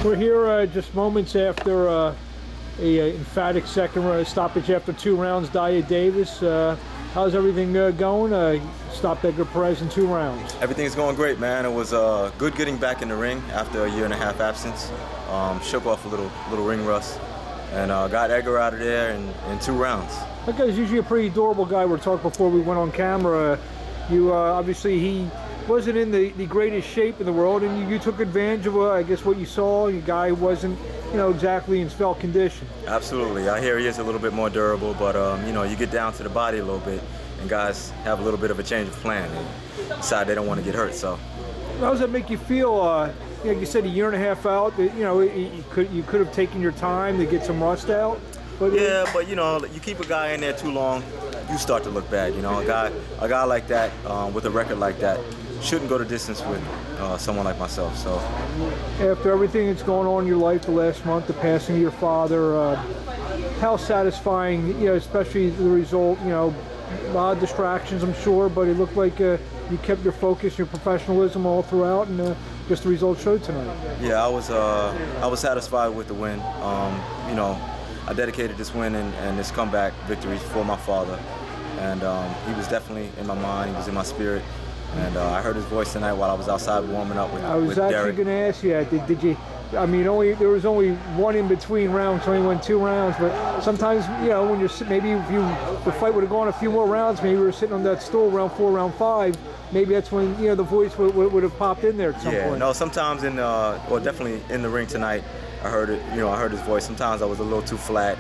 We're here just moments after a emphatic second stoppage after 2 rounds. Dyah Davis, how's everything going? Stopped Edgar Perez in 2 rounds. Everything's going great, man. It was good getting back in the ring after a 1.5 year absence. Shook off a little ring rust, and got Edgar out of there in 2 rounds. That guy's usually a pretty durable guy. We were talking before we went on camera. You obviously he wasn't in the greatest shape in the world, and you took advantage of I guess what you saw. Your guy wasn't exactly in svelte condition. Absolutely. I hear he is a little bit more durable, but you get down to the body a little bit, and guys have a little bit of a change of plan and decide they don't want to get hurt. So how does that make you feel? Like you said, a 1.5 years out. You could have taken your time to get some rust out. But yeah, but you keep a guy in there too long, you start to look bad. A guy like that with a record like that shouldn't go the distance with someone like myself. So after everything that's going on in your life the last month, the passing of your father, how satisfying, especially the result, a lot of distractions, I'm sure, but it looked like you kept your focus, your professionalism all throughout, and just the result showed tonight. Yeah, I was satisfied with the win. I dedicated this win and this comeback victory for my father, and he was definitely in my mind, he was in my spirit. And I heard his voice tonight while I was outside warming up with Derek. I was actually going to ask you, did you? I mean, there was only one in between rounds, only went 2 rounds. But sometimes, when you're maybe if the fight would have gone a few more rounds, maybe we were sitting on that stool round 4, round 5. Maybe that's when the voice would have popped in there at some point. Yeah, no, sometimes or definitely in the ring tonight, I heard it. I heard his voice. Sometimes I was a little too flat.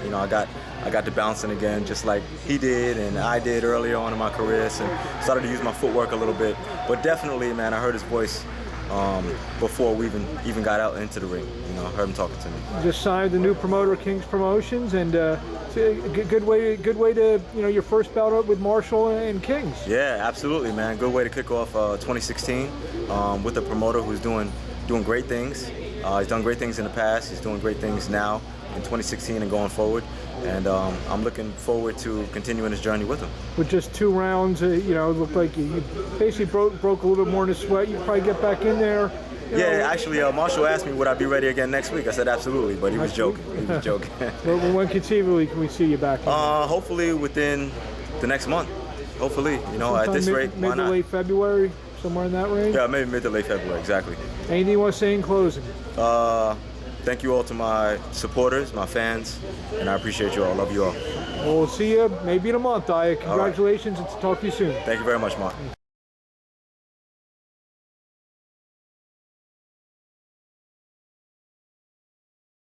I got to bouncing again, just like he did and I did earlier on in my career, so started to use my footwork a little bit. But definitely, man, I heard his voice before we even got out into the ring. I heard him talking to me. Just signed the new promoter, King's Promotions, and it's a good way to your first bout up with Marshall and Kings. Yeah, absolutely, man. Good way to kick off 2016 with a promoter who's doing great things. He's done great things in the past. He's doing great things now in 2016 and going forward. And I'm looking forward to continuing this journey with him. With just 2 rounds, it looked like you basically broke a little bit more in the sweat. You probably get back in there. Yeah, actually, Marshall asked me would I be ready again next week. I said absolutely, but he was joking. He was joking. Well, when conceivably can we see you back? Hopefully within the next month. Hopefully, at this rate, why not? Mid to late February, somewhere in that range? Yeah, maybe mid to late February, exactly. Anything you want to say in closing? Thank you all to my supporters, my fans, and I appreciate you all. Love you all. We'll see you maybe in a month, Dyah. Congratulations, and talk to you soon. Thank you very much, Mark.